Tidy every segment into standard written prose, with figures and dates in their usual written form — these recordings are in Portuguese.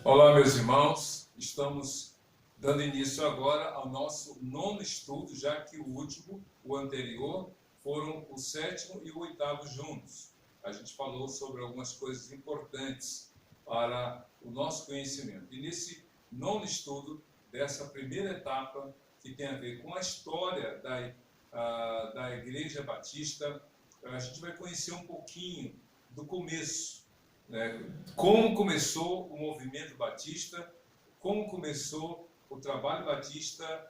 Olá, meus irmãos. Estamos dando início agora ao nosso nono estudo, já que o último, o anterior, foram o sétimo e o oitavo juntos. A gente falou sobre algumas coisas importantes para o nosso conhecimento. E nesse nono estudo, dessa primeira etapa, que tem a ver com a história da Igreja Batista, a gente vai conhecer um pouquinho do começo, né? Como começou o movimento batista, como começou o trabalho batista,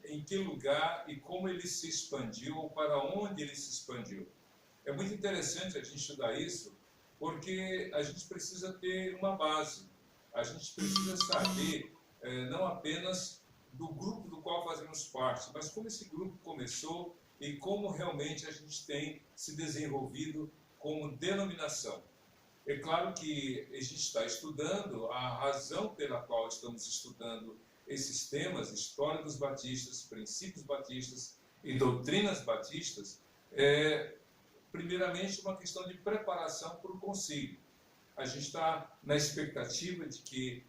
em que lugar e como ele se expandiu, ou para onde ele se expandiu. É muito interessante a gente estudar isso, porque a gente precisa ter uma base, a gente precisa saber não apenas do grupo do qual fazemos parte, mas como esse grupo começou e como realmente a gente tem se desenvolvido como denominação. É claro que a gente está estudando, a razão pela qual estamos estudando esses temas, história dos batistas, princípios batistas e doutrinas batistas, é primeiramente uma questão de preparação para o concílio. A gente está na expectativa de que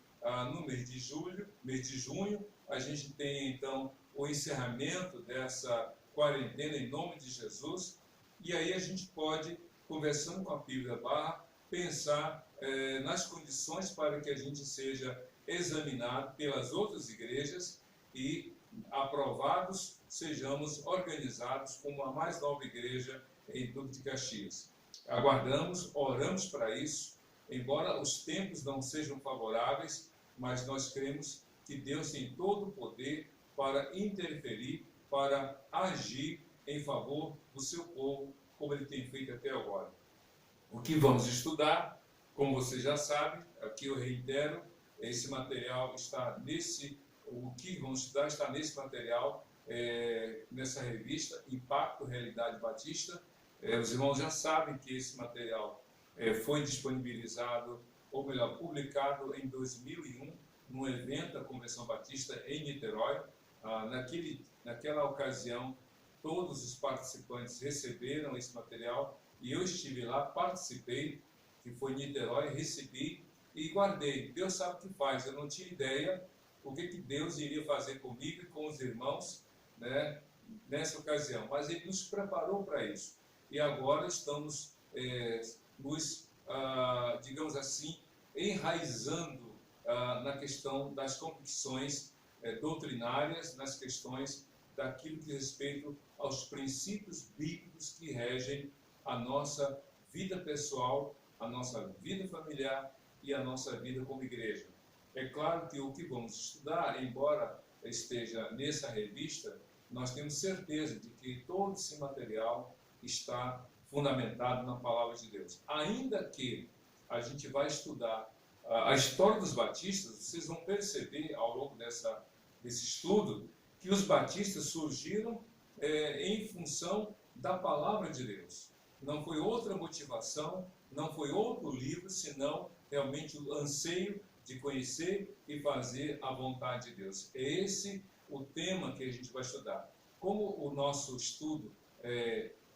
no mês de junho, a gente tenha então o encerramento dessa quarentena em nome de Jesus, e aí a gente pode, conversando com a Bíblia Barra, pensar nas condições para que a gente seja examinado pelas outras igrejas e, aprovados, sejamos organizados como a mais nova igreja em Duque de Caxias. Aguardamos, oramos para isso, embora os tempos não sejam favoráveis, mas nós cremos que Deus tem todo o poder para interferir, para agir em favor do seu povo, como ele tem feito até agora. O que vamos estudar, como você já sabe, aqui eu reitero, esse material está o que vamos estudar está nesse material, nessa revista, Impacto Realidade Batista. Os irmãos já sabem que esse material foi disponibilizado, ou melhor, publicado em 2001, num evento da Convenção Batista em Niterói. Naquela ocasião, todos os participantes receberam esse material, e eu estive lá, participei, que foi em Niterói, recebi e guardei. Deus sabe o que faz. Eu não tinha ideia o que Deus iria fazer comigo e com os irmãos, né, nessa ocasião. Mas Ele nos preparou para isso. E agora estamos digamos assim, enraizando na questão das convicções doutrinárias, nas questões daquilo que diz respeito aos princípios bíblicos que regem a nossa vida pessoal, a nossa vida familiar e a nossa vida como igreja. É claro que o que vamos estudar, embora esteja nessa revista, nós temos certeza de que todo esse material está fundamentado na Palavra de Deus. Ainda que a gente vai estudar a história dos batistas, vocês vão perceber ao longo desse estudo que os batistas surgiram em função da Palavra de Deus. Não foi outra motivação, não foi outro livro, senão realmente o anseio de conhecer e fazer a vontade de Deus. É esse o tema que a gente vai estudar. Como o nosso estudo,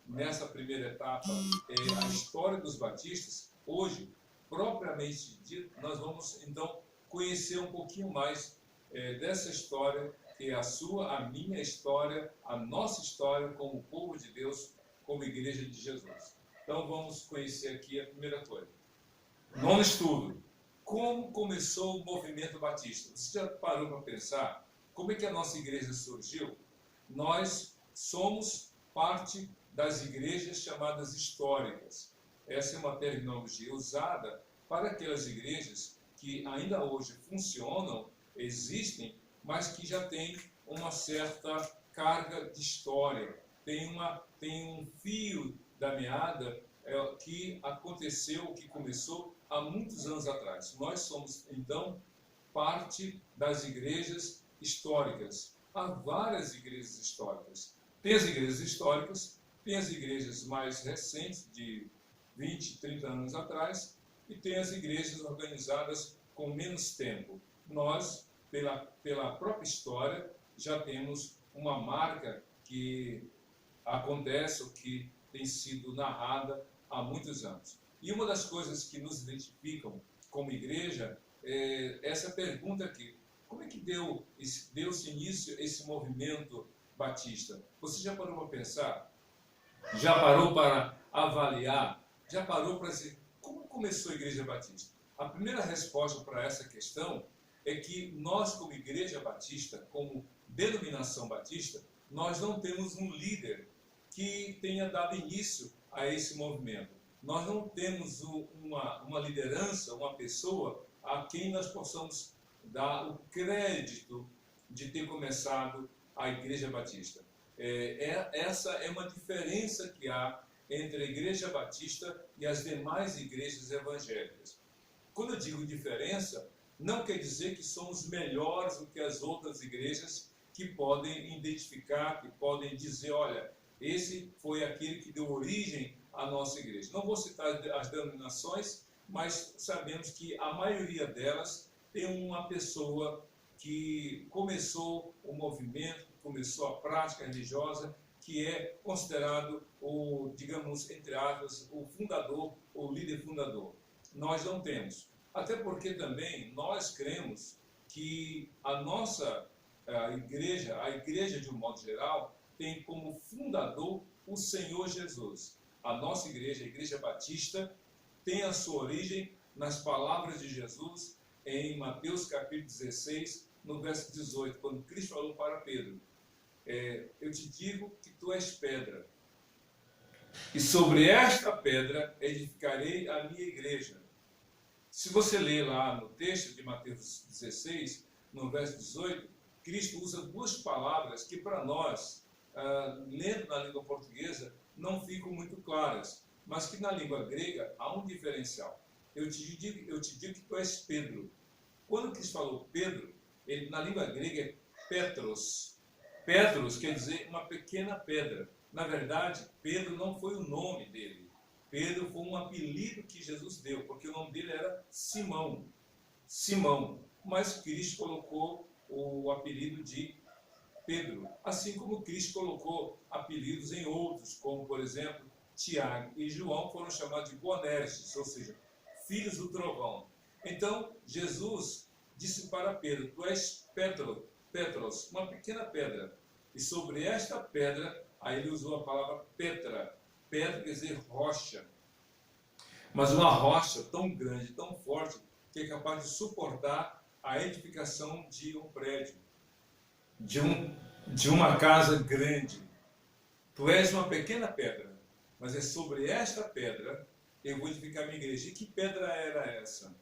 nessa primeira etapa, é a história dos batistas, hoje, propriamente dito, nós vamos então conhecer um pouquinho mais dessa história, que é a sua, a minha história, a nossa história como povo de Deus, como igreja de Jesus. Então vamos conhecer aqui a primeira coisa. Nono estudo. Como começou o movimento batista? Você já parou para pensar como é que a nossa igreja surgiu? Nós somos parte das igrejas chamadas históricas. Essa é uma terminologia usada para aquelas igrejas que ainda hoje funcionam, existem, mas que já têm uma certa carga de história. Tem um fio da meada que aconteceu, que começou há muitos anos atrás. Nós somos, então, parte das igrejas históricas. Há várias igrejas históricas. Tem as igrejas históricas, tem as igrejas mais recentes, de 20, 30 anos atrás, e tem as igrejas organizadas com menos tempo. Nós, pela própria história, já temos uma marca que acontece, ou que tem sido narrada há muitos anos. E uma das coisas que nos identificam como igreja essa pergunta aqui. Como é que deu-se início a esse movimento batista? Você já parou para pensar? Já parou para avaliar? Já parou para dizer como começou a Igreja Batista? A primeira resposta para essa questão é que nós, como Igreja Batista, como denominação batista, nós não temos um líder que tenha dado início a esse movimento. Nós não temos uma liderança, uma pessoa a quem nós possamos dar o crédito de ter começado a Igreja Batista. Essa é uma diferença que há entre a Igreja Batista e as demais igrejas evangélicas. Quando eu digo diferença, não quer dizer que somos melhores do que as outras igrejas que podem identificar, que podem dizer, olha, esse foi aquele que deu origem à nossa igreja. Não vou citar as denominações, mas sabemos que a maioria delas tem uma pessoa que começou o movimento, começou a prática religiosa, que é considerado o, digamos, entre aspas, o fundador, o líder fundador. Nós não temos. Até porque também nós cremos que a nossa igreja, a igreja de um modo geral, tem como fundador o Senhor Jesus. A nossa igreja, a Igreja Batista, tem a sua origem nas palavras de Jesus em Mateus capítulo 16, no verso 18, quando Cristo falou para Pedro, eu te digo que tu és pedra, e sobre esta pedra edificarei a minha igreja. Se você ler lá no texto de Mateus 16, no verso 18, Cristo usa duas palavras que para nós, lendo na língua portuguesa, não ficam muito claras, mas que na língua grega há um diferencial. Eu te digo que tu és Pedro. Quando Cristo falou Pedro, ele, na língua grega é Petros. Petros quer dizer uma pequena pedra. Na verdade, Pedro não foi o nome dele. Pedro foi um apelido que Jesus deu, porque o nome dele era Simão. Simão. Mas Cristo colocou o apelido de Pedro. Assim como Cristo colocou apelidos em outros, como, por exemplo, Tiago e João foram chamados de Boanerges, ou seja, filhos do trovão. Então, Jesus disse para Pedro, tu és Petros, uma pequena pedra. E sobre esta pedra, aí ele usou a palavra Petra. Pedra quer dizer rocha. Mas uma rocha tão grande, tão forte, que é capaz de suportar a edificação de um prédio, de uma casa grande. Tu és uma pequena pedra, mas é sobre esta pedra que eu vou edificar a minha igreja. E que pedra era essa?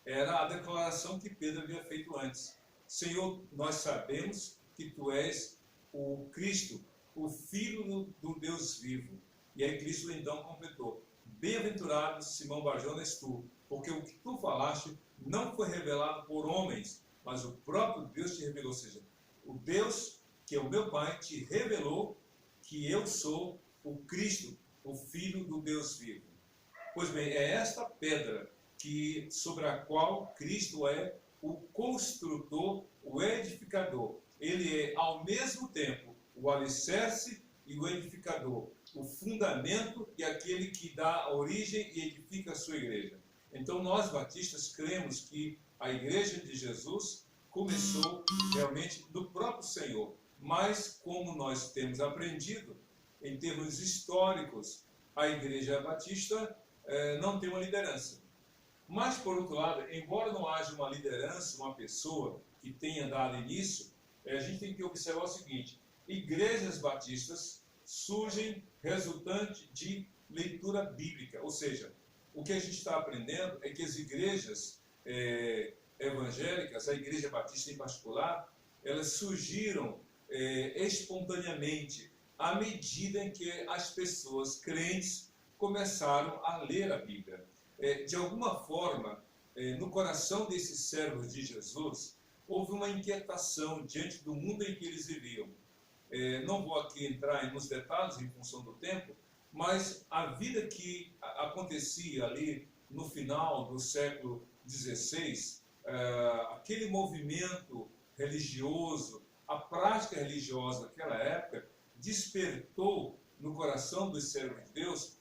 Era a declaração que Pedro havia feito antes. Senhor, nós sabemos que tu és o Cristo, o Filho do Deus vivo. E aí Cristo então completou, bem-aventurado Simão Barjonas tu, porque o que tu falaste não foi revelado por homens, mas o próprio Deus te revelou. Ou seja, o Deus, que é o meu Pai, te revelou que eu sou o Cristo, o Filho do Deus vivo. Pois bem, é esta pedra sobre a qual Cristo é o construtor, o edificador. Ele é, ao mesmo tempo, o alicerce e o edificador, o fundamento e aquele que dá origem e edifica a sua igreja. Então, nós batistas cremos que a igreja de Jesus começou realmente do próprio Senhor, mas como nós temos aprendido, em termos históricos, a igreja batista não tem uma liderança. Mas, por outro lado, embora não haja uma liderança, uma pessoa que tenha dado início, a gente tem que observar o seguinte, igrejas batistas surgem resultante de leitura bíblica, ou seja, o que a gente está aprendendo é que as igrejas evangélicas, a igreja batista em particular, elas surgiram espontaneamente à medida em que as pessoas crentes começaram a ler a Bíblia. De alguma forma, no coração desses servos de Jesus, houve uma inquietação diante do mundo em que eles viviam. Não vou aqui entrar nos detalhes em função do tempo, mas a vida que acontecia ali no final do século XVI, aquele movimento religioso, a prática religiosa daquela época, despertou no coração dos servos de Deus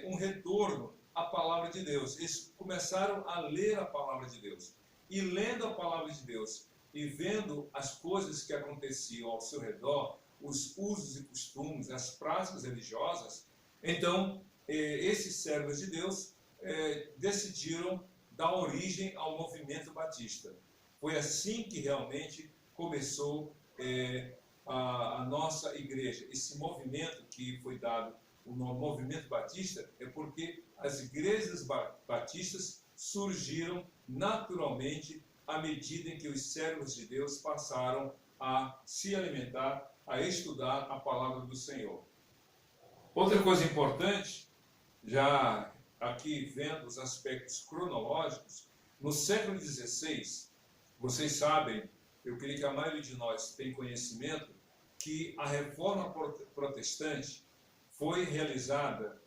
um retorno à palavra de Deus. Eles começaram a ler a palavra de Deus. e lendo a palavra de Deus e vendo as coisas que aconteciam ao seu redor, os usos e costumes, as práticas religiosas, então esses servos de Deus decidiram dar origem ao movimento batista. Foi assim que realmente começou a nossa igreja. Esse movimento que foi dado o nome Movimento Batista é porque as igrejas batistas surgiram naturalmente à medida em que os servos de Deus passaram a se alimentar, a estudar a palavra do Senhor. Outra coisa importante, já aqui vendo os aspectos cronológicos, no século XVI, vocês sabem, eu creio que a maioria de nós tem conhecimento, que a reforma protestante foi realizada,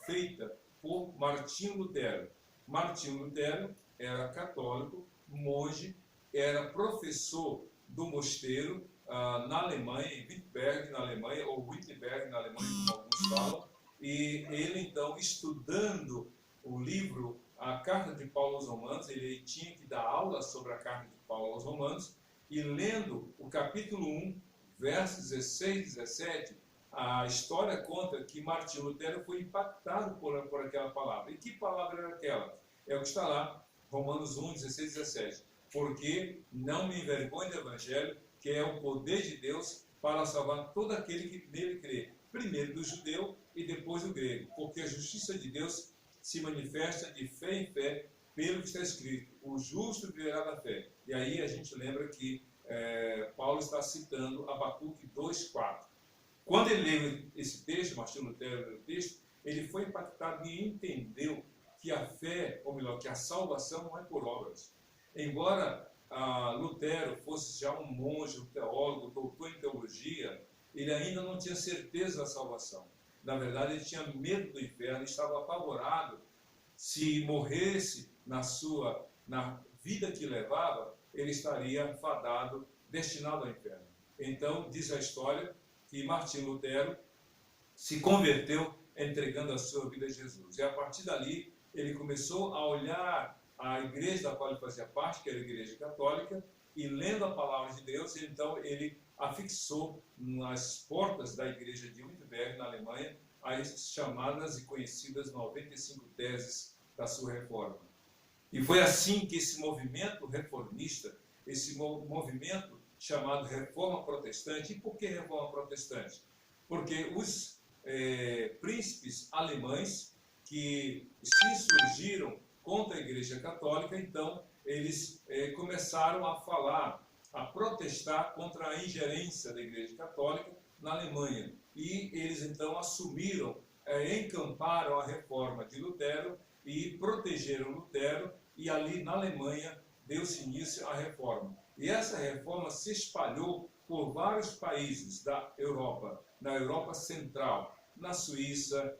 feita por Martinho Lutero. Martinho Lutero era católico, monge, era professor do mosteiro na Alemanha, em Wittenberg, na Alemanha, ou Wittenberg, na Alemanha, como alguns falam, e ele então, estudando o livro, a Carta de Paulo aos Romanos, ele tinha que dar aula sobre a Carta de Paulo aos Romanos, e lendo o capítulo 1, versos 16 e 17, a história conta que Martinho Lutero foi impactado por aquela palavra. E que palavra era aquela? É o que está lá, Romanos 1, 16 e 17. Porque não me envergonhe do Evangelho, que é o poder de Deus para salvar todo aquele que nele crê. Primeiro do judeu e depois do grego. Porque a justiça de Deus se manifesta de fé em fé, pelo que está escrito. O justo viverá da fé. E aí a gente lembra que Paulo está citando Abacuque 2,4. Quando ele leu esse texto, Martinho Lutero leu o texto, ele foi impactado e entendeu que a fé, ou melhor, que a salvação não é por obras. Embora Lutero fosse já um monge, um teólogo, doutor em teologia, ele ainda não tinha certeza da salvação. Na verdade, ele tinha medo do inferno, estava apavorado. Se morresse na vida que levava, ele estaria fadado, destinado ao inferno. Então, diz a história que Martinho Lutero se converteu entregando a sua vida a Jesus. E a partir dali, ele começou a olhar a igreja da qual ele fazia parte, que era a Igreja Católica, e lendo a palavra de Deus, então ele afixou nas portas da igreja de Wittenberg, na Alemanha, as chamadas e conhecidas 95 teses da sua reforma. E foi assim que esse movimento reformista, esse movimento chamado Reforma Protestante. E por que Reforma Protestante? Porque os príncipes alemães que se surgiram contra a Igreja Católica, então eles começaram a falar, a protestar contra a ingerência da Igreja Católica na Alemanha. E eles então assumiram, encamparam a reforma de Lutero e protegeram Lutero, e ali na Alemanha deu-se início à reforma. E essa reforma se espalhou por vários países da Europa, na Europa Central, na Suíça,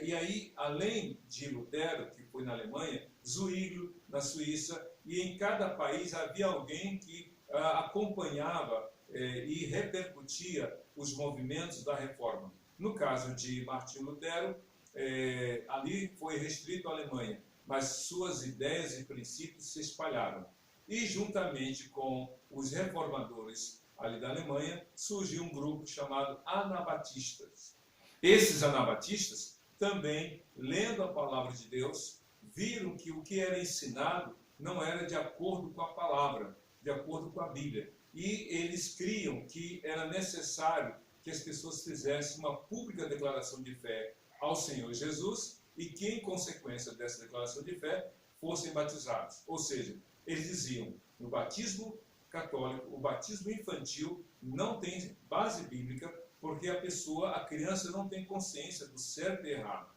e aí, além de Lutero, que foi na Alemanha, Zwinglio, na Suíça, e em cada país havia alguém que acompanhava e repercutia os movimentos da reforma. No caso de Martinho Lutero, ali foi restrito à Alemanha, mas suas ideias e princípios se espalharam. E juntamente com os reformadores ali da Alemanha, surgiu um grupo chamado Anabatistas. Esses anabatistas também, lendo a palavra de Deus, viram que o que era ensinado não era de acordo com a palavra, de acordo com a Bíblia. E eles criam que era necessário que as pessoas fizessem uma pública declaração de fé ao Senhor Jesus e que, em consequência dessa declaração de fé, fossem batizados. Ou seja, eles diziam, no batismo católico, o batismo infantil não tem base bíblica, porque a criança não tem consciência do certo e errado.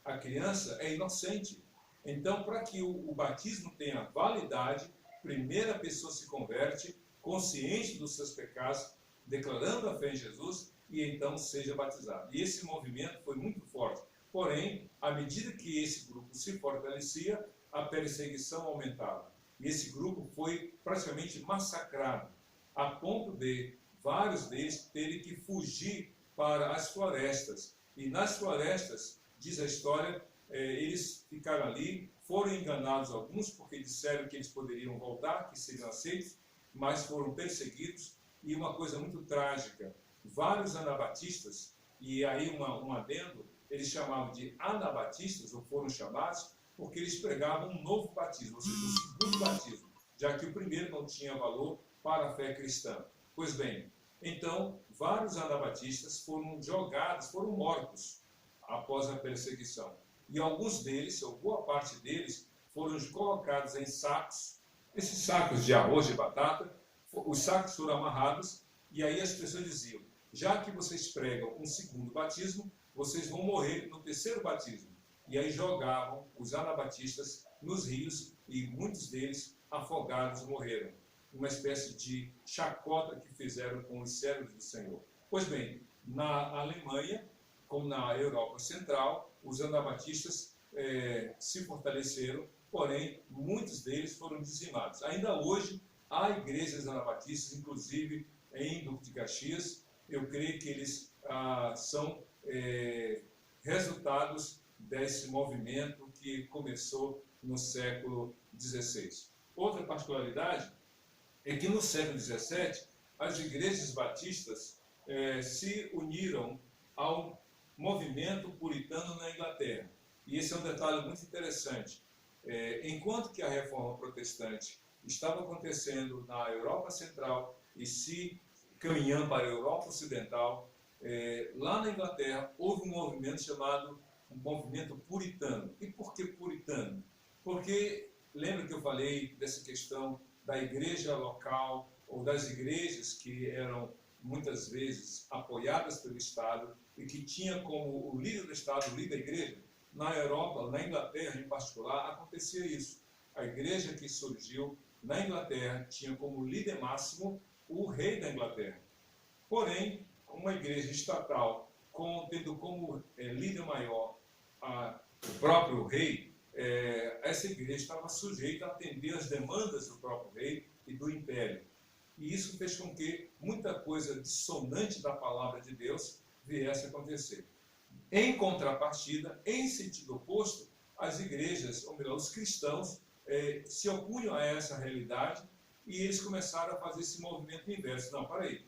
A criança é inocente. Então, para que o batismo tenha validade, primeiro a pessoa se converte, consciente dos seus pecados, declarando a fé em Jesus, e então seja batizado. E esse movimento foi muito forte. Porém, à medida que esse grupo se fortalecia, a perseguição aumentava. E esse grupo foi praticamente massacrado, a ponto de vários deles terem que fugir para as florestas. E nas florestas, diz a história, eles ficaram ali, foram enganados alguns, porque disseram que eles poderiam voltar, que seriam aceitos, mas foram perseguidos. E uma coisa muito trágica, vários anabatistas, e aí um adendo, eles chamavam de anabatistas, ou foram chamados, porque eles pregavam um novo batismo, ou seja, um segundo batismo, já que o primeiro não tinha valor para a fé cristã. Pois bem, então, vários anabatistas foram jogados, foram mortos após a perseguição. E alguns deles, ou boa parte deles, foram colocados em sacos, esses sacos de arroz e batata, os sacos foram amarrados, e aí as pessoas diziam, já que vocês pregam um segundo batismo, vocês vão morrer no terceiro batismo. E aí jogavam os anabatistas nos rios, e muitos deles, afogados, morreram. Uma espécie de chacota que fizeram com os servos do Senhor. Pois bem, na Alemanha, como na Europa Central, os anabatistas se fortaleceram, porém, muitos deles foram dizimados. Ainda hoje, há igrejas anabatistas, inclusive em Duque de Caxias. Eu creio que eles são resultados desse movimento que começou no século XVI. Outra particularidade é que no século XVII, as igrejas batistas se uniram ao movimento puritano na Inglaterra. E esse é um detalhe muito interessante. Enquanto que a reforma protestante estava acontecendo na Europa Central e se caminhando para a Europa Ocidental, lá na Inglaterra houve um movimento chamado movimento puritano. E por que puritano? Porque, lembra que eu falei dessa questão da igreja local, ou das igrejas que eram muitas vezes apoiadas pelo Estado e que tinha como o líder do Estado, o líder da igreja? Na Europa, na Inglaterra em particular, acontecia isso. A igreja que surgiu na Inglaterra tinha como líder máximo o rei da Inglaterra. Porém, uma igreja estatal, tendo como líder maior o próprio rei, essa igreja estava sujeita a atender às demandas do próprio rei e do império. E isso fez com que muita coisa dissonante da palavra de Deus viesse a acontecer. Em contrapartida, em sentido oposto, as igrejas, ou melhor, os cristãos, se opunham a essa realidade e eles começaram a fazer esse movimento inverso. Não, peraí,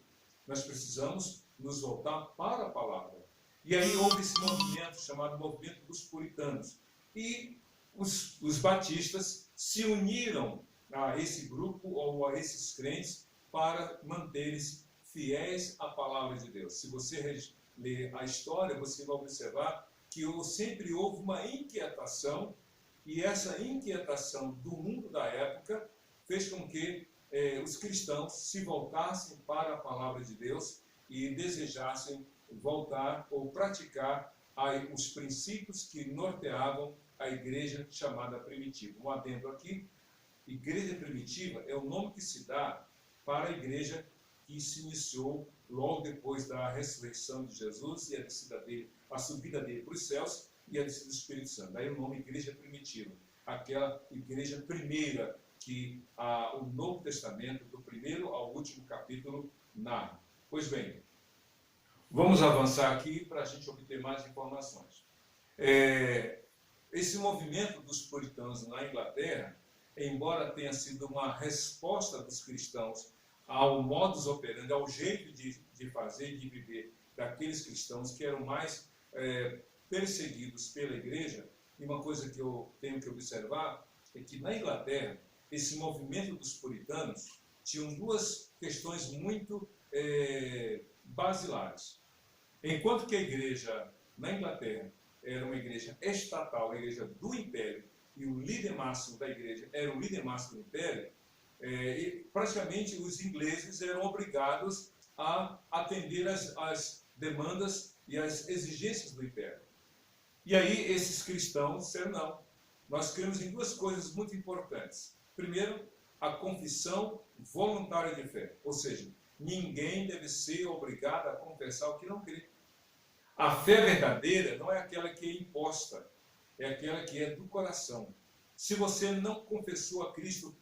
nós precisamos nos voltar para a palavra. E aí houve esse movimento chamado movimento dos puritanos. E os batistas se uniram a esse grupo ou a esses crentes para manterem-se fiéis à palavra de Deus. Se você ler a história, você vai observar que sempre houve uma inquietação, e essa inquietação do mundo da época fez com que os cristãos se voltassem para a palavra de Deus e desejassem voltar ou praticar os princípios que norteavam a igreja chamada primitiva. Um adendo aqui, igreja primitiva é o nome que se dá para a igreja que se iniciou logo depois da ressurreição de Jesus e a subida dele para os céus e a descida do Espírito Santo. Daí o nome igreja primitiva, aquela igreja primeira que o Novo Testamento, do primeiro ao último capítulo, narra. Pois bem, vamos avançar aqui para a gente obter mais informações. Esse movimento dos puritanos na Inglaterra, embora tenha sido uma resposta dos cristãos ao modus operandi, ao jeito de fazer e de viver daqueles cristãos que eram mais perseguidos pela igreja, e uma coisa que eu tenho que observar é que na Inglaterra, esse movimento dos puritanos tinham duas questões muito basilares. Enquanto que a igreja na Inglaterra era uma igreja estatal, a igreja do império, e o líder máximo da igreja era o líder máximo do império, e praticamente os ingleses eram obrigados a atender às demandas e às exigências do império. E aí esses cristãos disseram, não, nós cremos em duas coisas muito importantes. Primeiro, a confissão voluntária de fé, ou seja, ninguém deve ser obrigado a confessar o que não crê. A fé verdadeira não é aquela que é imposta, é aquela que é do coração. Se você não confessou a Cristo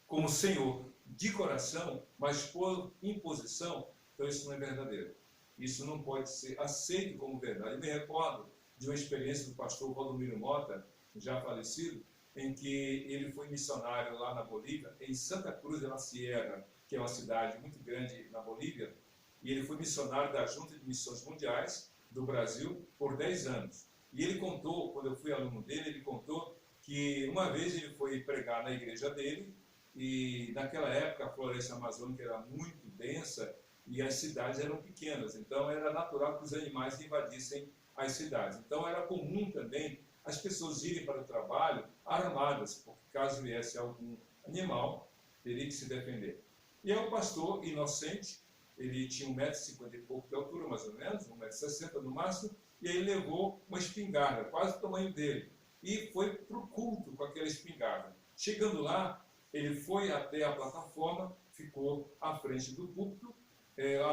como Senhor de coração, mas por imposição, então isso não é verdadeiro. Isso não pode ser aceito como verdade. Eu me recordo de uma experiência do pastor Valdomiro Mota, já falecido, em que ele foi missionário lá na Bolívia, em Santa Cruz de la Sierra, que é uma cidade muito grande na Bolívia, e ele foi missionário da Junta de Missões Mundiais do Brasil por 10 anos. E ele contou, quando eu fui aluno dele, ele contou que uma vez ele foi pregar na igreja dele, e naquela época a floresta amazônica era muito densa e as cidades eram pequenas, então era natural que os animais invadissem as cidades. Então era comum também as pessoas irem para o trabalho armadas, porque caso viesse algum animal, teria que se defender. E aí o pastor, inocente, ele tinha 1,50 m e pouco de altura, mais ou menos, 1,60 m no máximo, e aí levou uma espingarda, quase o tamanho dele, e foi para o culto com aquela espingarda. Chegando lá, ele foi até a plataforma, ficou à frente do púlpito,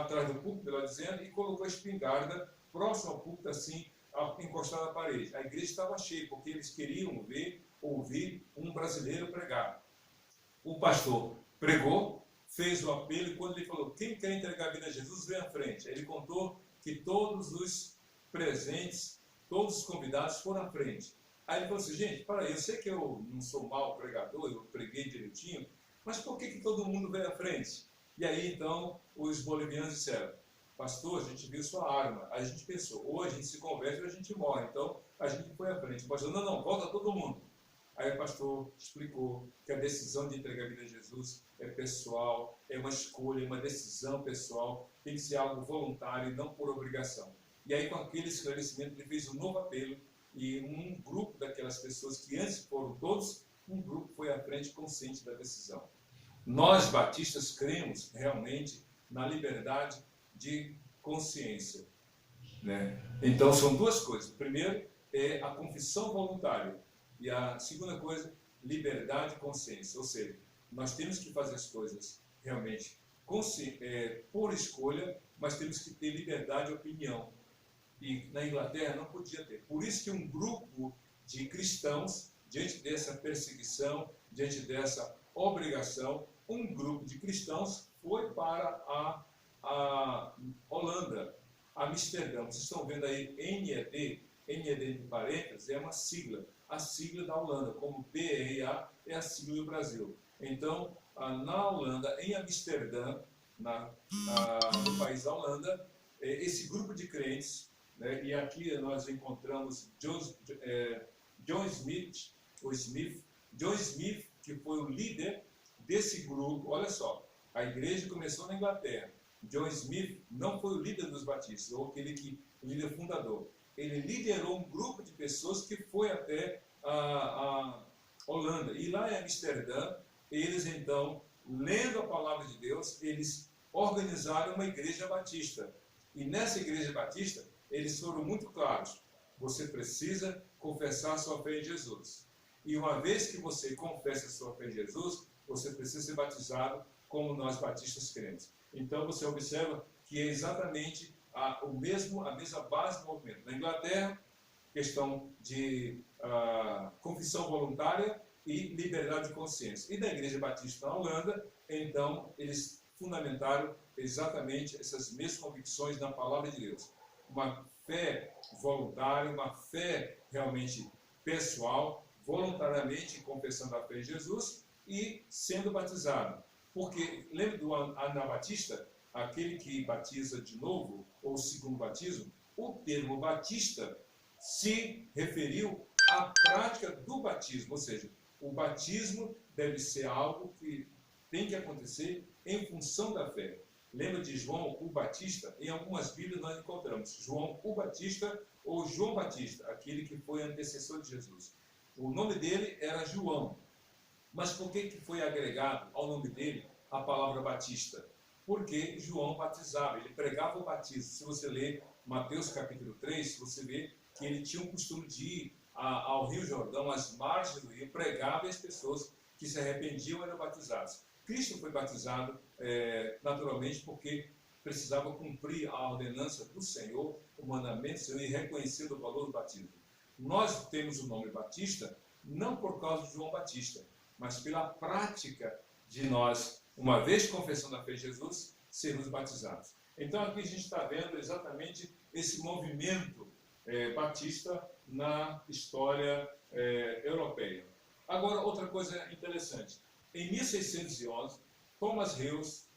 atrás do púlpito, melhor dizendo, e colocou a espingarda próximo ao púlpito, assim, encostado na parede. A igreja estava cheia, porque eles queriam ouvir um brasileiro pregar. O pastor pregou, fez o apelo, e quando ele falou, quem quer entregar a vida a Jesus, vem à frente. Ele contou que todos os presentes, todos os convidados foram à frente. Aí ele falou assim, gente, para aí, eu sei que eu não sou mau pregador, eu preguei direitinho, mas por que todo mundo veio à frente? E aí, então, os bolivianos disseram, pastor, a gente viu sua arma. Aí a gente pensou, ou a gente se converte ou a gente morre. Então, a gente foi à frente. O pastor, não, volta todo mundo. Aí o pastor explicou que a decisão de entregar a vida a Jesus é pessoal, é uma escolha, é uma decisão pessoal, tem que ser algo voluntário e não por obrigação. E aí, com aquele esclarecimento, ele fez um novo apelo e um grupo daquelas pessoas que antes foram todos, um grupo foi à frente consciente da decisão. Nós, batistas, cremos realmente na liberdade de consciência, né? Então, são duas coisas. Primeiro, é a confissão voluntária. E a segunda coisa, liberdade de consciência. Ou seja, nós temos que fazer as coisas realmente por escolha, mas temos que ter liberdade de opinião. E na Inglaterra não podia ter. Por isso que um grupo de cristãos, diante dessa perseguição, diante dessa obrigação, um grupo de cristãos foi para a Holanda, Amsterdã. Vocês estão vendo aí NED entre parênteses, é uma sigla, a sigla da Holanda, como BRA é a sigla do Brasil. Então, na Holanda, em Amsterdã, no país da Holanda, esse grupo de crentes, né, e aqui nós encontramos John Smith, que foi o líder desse grupo. Olha só, a igreja começou na Inglaterra. John Smith não foi o líder dos batistas, ou o líder fundador. Ele liderou um grupo de pessoas que foi até a Holanda. E lá em Amsterdã, eles então, lendo a palavra de Deus, eles organizaram uma igreja batista. E nessa igreja batista, eles foram muito claros. Você precisa confessar a sua fé em Jesus. E uma vez que você confessa a sua fé em Jesus, você precisa ser batizado como nós batistas cremos. Então você observa que é exatamente a mesma base do movimento. Na Inglaterra, questão de confissão voluntária e liberdade de consciência. E na Igreja Batista na Holanda, então, eles fundamentaram exatamente essas mesmas convicções na palavra de Deus. Uma fé voluntária, uma fé realmente pessoal, voluntariamente confessando a fé em Jesus e sendo batizado. Porque, lembra do anabatista, aquele que batiza de novo, ou segundo batismo, o termo batista se referiu à prática do batismo, ou seja, o batismo deve ser algo que tem que acontecer em função da fé. Lembra de João o Batista? Em algumas Bíblias nós encontramos João o Batista ou João Batista, aquele que foi antecessor de Jesus. O nome dele era João. Mas por que foi agregado ao nome dele a palavra Batista? Porque João batizava, ele pregava o batismo. Se você ler Mateus capítulo 3, você vê que ele tinha um costume de ir ao Rio Jordão, às margens do rio, pregava e as pessoas que se arrependiam eram batizadas. Cristo foi batizado naturalmente porque precisava cumprir a ordenança do Senhor, o mandamento do Senhor, e reconhecer o valor do batismo. Nós temos o nome Batista não por causa de João Batista, mas pela prática de nós, uma vez confessando a fé em Jesus, sermos batizados. Então aqui a gente está vendo exatamente esse movimento batista na história europeia. Agora, outra coisa interessante. Em 1611, Thomas Hughes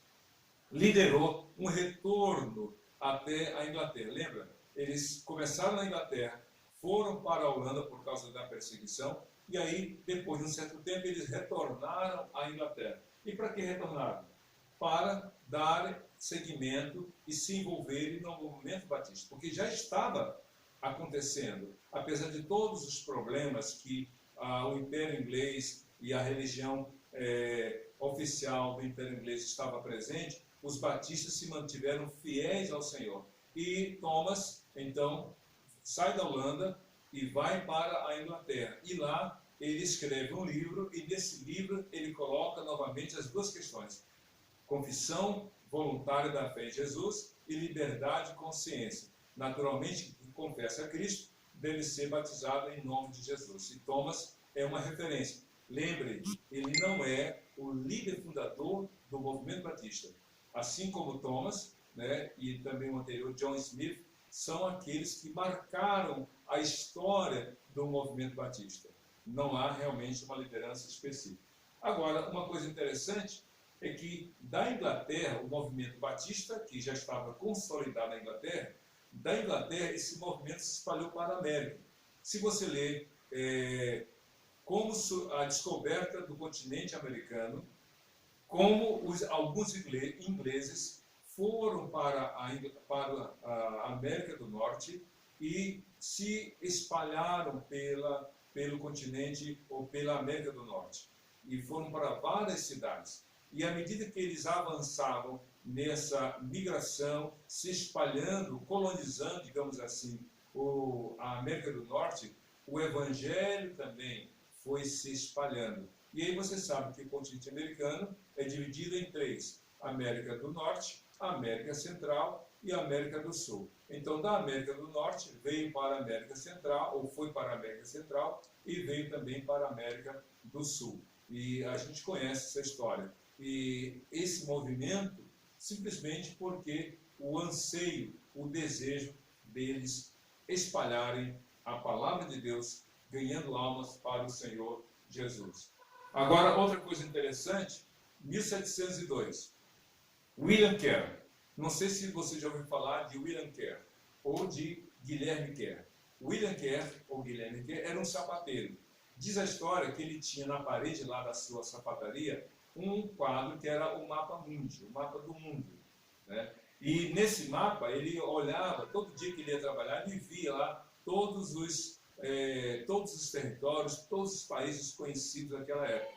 liderou um retorno até a Inglaterra. Lembra? Eles começaram na Inglaterra, foram para a Holanda por causa da perseguição, e aí, depois de um certo tempo, eles retornaram à Inglaterra. E para que retornaram? Para dar seguimento e se envolverem no movimento batista, porque já estava acontecendo, apesar de todos os problemas que o Império Inglês e a religião oficial do Império Inglês estava presente, os batistas se mantiveram fiéis ao Senhor. E Thomas, então, sai da Holanda e vai para a Inglaterra. E lá ele escreve um livro, e nesse livro ele coloca novamente as duas questões: confissão voluntária da fé em Jesus e liberdade de consciência. Naturalmente, quem confessa a Cristo deve ser batizado em nome de Jesus. E Thomas é uma referência. Lembre, ele não é o líder fundador do movimento batista. Assim como Thomas, né, e também o anterior, John Smith, são aqueles que marcaram a história do movimento batista. Não há realmente uma liderança específica. Agora, uma coisa interessante é que da Inglaterra, o movimento batista, que já estava consolidado na Inglaterra, da Inglaterra esse movimento se espalhou para a América. Se você ler como a descoberta do continente americano, como alguns ingleses foram para a América do Norte e se espalharam pelo continente ou pela América do Norte. E foram para várias cidades. E à medida que eles avançavam nessa migração, se espalhando, colonizando, digamos assim, a América do Norte, o Evangelho também foi se espalhando. E aí você sabe que o continente americano é dividido em três: América do Norte, América Central e América do Sul. Então, da América do Norte veio para a América Central, ou foi para a América Central, e veio também para a América do Sul. E a gente conhece essa história. E esse movimento, simplesmente porque o anseio, o desejo deles espalharem a palavra de Deus, ganhando almas para o Senhor Jesus. Agora, outra coisa interessante, 1702, William Carey. Não sei se você já ouviu falar de William Carey ou de Guilherme Carey. William Carey, ou Guilherme Carey, era um sapateiro. Diz a história que ele tinha na parede lá da sua sapataria um quadro que era o mapa mundi, o mapa do mundo, né? E nesse mapa ele olhava, todo dia que ele ia trabalhar, ele via lá todos os territórios, todos os países conhecidos daquela época.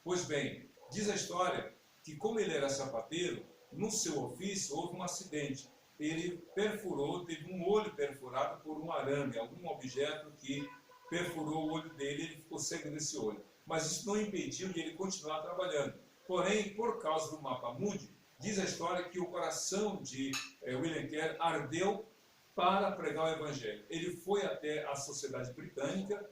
Pois bem, diz a história que como ele era sapateiro, no seu ofício houve um acidente. Ele perfurou, teve um olho perfurado por um arame, algum objeto que perfurou o olho dele e ele ficou cego desse olho. Mas isso não impediu de ele continuar trabalhando. Porém, por causa do mapa mundi, diz a história que o coração de William Carey ardeu para pregar o Evangelho. Ele foi até a Sociedade Britânica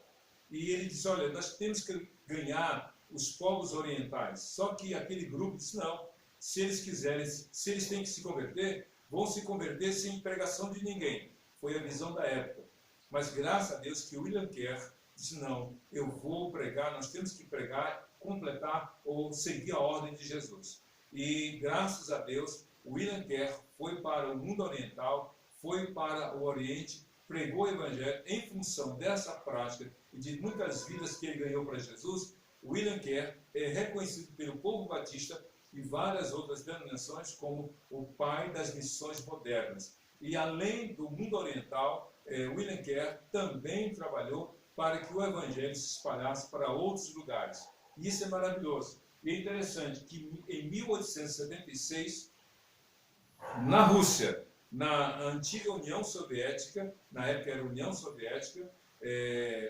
e ele disse: olha, nós temos que ganhar os povos orientais. Só que aquele grupo disse: não, se eles quiserem, se eles têm que se converter, vão se converter sem pregação de ninguém. Foi a visão da época. Mas graças a Deus que William Carey disse: não, eu vou pregar, nós temos que pregar, completar ou seguir a ordem de Jesus. E graças a Deus, William Carey foi para o mundo oriental, foi para o Oriente, pregou o Evangelho. Em função dessa prática e de muitas vidas que ele ganhou para Jesus, William Carey é reconhecido pelo povo batista e várias outras denominações como o pai das missões modernas. E além do mundo oriental, William Carey também trabalhou para que o Evangelho se espalhasse para outros lugares. E isso é maravilhoso. E é interessante que em 1876, na Rússia, na antiga União Soviética, na época era União Soviética,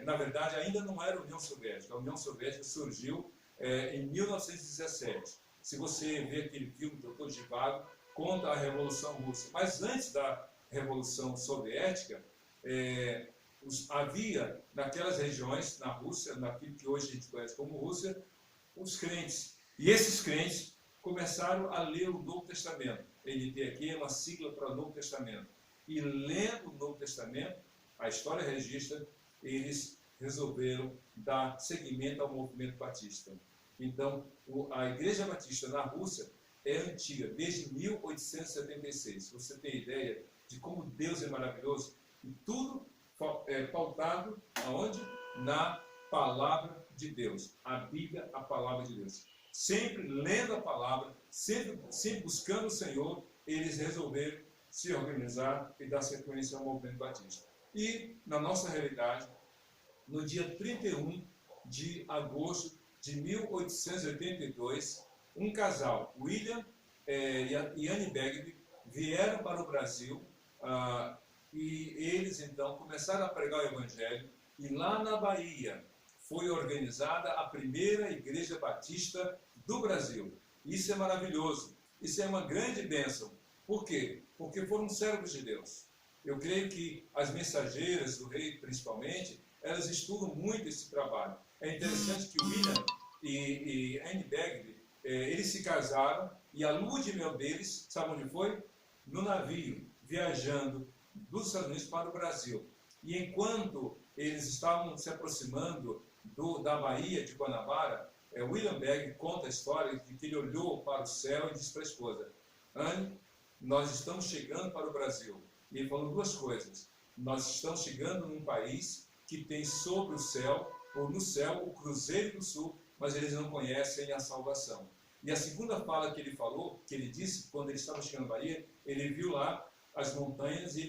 na verdade ainda não era União Soviética, a União Soviética surgiu em 1917. Se você vê aquele filme Dr. Zhivago, conta a Revolução Russa. Mas antes da Revolução Soviética, havia naquelas regiões, na Rússia, naquilo que hoje a gente conhece como Rússia, os crentes. E esses crentes começaram a ler o Novo Testamento. NT aqui é uma sigla para o Novo Testamento. E lendo o Novo Testamento, a história registra, eles resolveram dar seguimento ao movimento batista. Então, a Igreja Batista na Rússia é antiga, desde 1876. Você tem ideia de como Deus é maravilhoso? E tudo é pautado aonde? Na palavra de Deus. A Bíblia, a palavra de Deus. Sempre lendo a palavra, sempre buscando o Senhor, eles resolveram se organizar e dar sequência ao movimento batista. E, na nossa realidade, no dia 31 de agosto de 1882, um casal, William e Annie Bagby, vieram para o Brasil e eles então começaram a pregar o Evangelho, e lá na Bahia foi organizada a primeira igreja batista do Brasil. Isso é maravilhoso, isso é uma grande bênção. Por quê? Porque foram servos de Deus. Eu creio que as mensageiras do rei, principalmente, elas estudam muito esse trabalho. É interessante que William e Annie Bagby, eles se casaram, e a lua de mel deles, sabe onde foi? No navio, viajando dos Estados Unidos para o Brasil. E enquanto eles estavam se aproximando da Baía de Guanabara, William Bagby conta a história de que ele olhou para o céu e disse para a esposa: Anne, nós estamos chegando para o Brasil. E ele falou duas coisas: nós estamos chegando num país que tem sobre o céu, ou no céu, o Cruzeiro do Sul, mas eles não conhecem a salvação. E a segunda fala que ele falou, que ele disse, quando ele estava chegando na Bahia, ele viu lá as montanhas e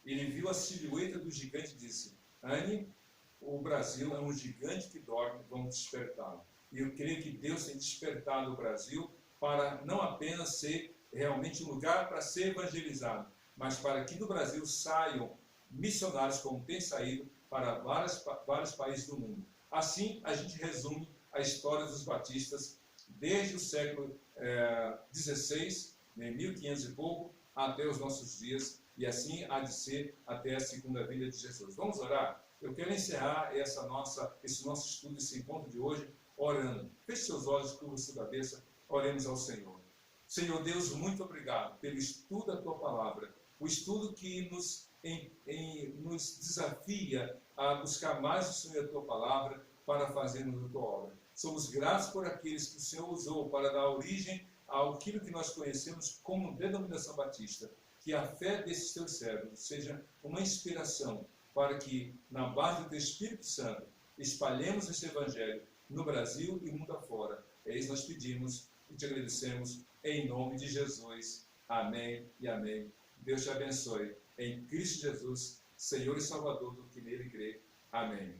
ele viu a silhueta do gigante e disse: Anne, o Brasil é um gigante que dorme, vamos despertá-lo. E eu creio que Deus tem despertado o Brasil para não apenas ser realmente um lugar para ser evangelizado, mas para que do Brasil saiam missionários, como tem saído, para vários países do mundo. Assim, a gente resume a história dos batistas desde o século XVI, 1500 e pouco, até os nossos dias, e assim há de ser até a segunda vinda de Jesus. Vamos orar? Eu quero encerrar esse nosso estudo, esse encontro de hoje, orando. Feche seus olhos, curva sua cabeça, oremos ao Senhor. Senhor Deus, muito obrigado pelo estudo da Tua Palavra, o estudo que nos desafia a buscar mais o Senhor e a Tua Palavra para fazermos a Tua obra. Somos gratos por aqueles que o Senhor usou para dar origem àquilo que nós conhecemos como denominação batista. Que a fé desses Teus servos seja uma inspiração para que, na base do Teu Espírito Santo, espalhemos esse Evangelho no Brasil e mundo afora. É isso que nós pedimos e te agradecemos em nome de Jesus. Amém e amém. Deus te abençoe. Em Cristo Jesus, Senhor e Salvador do que nele crê. Amém.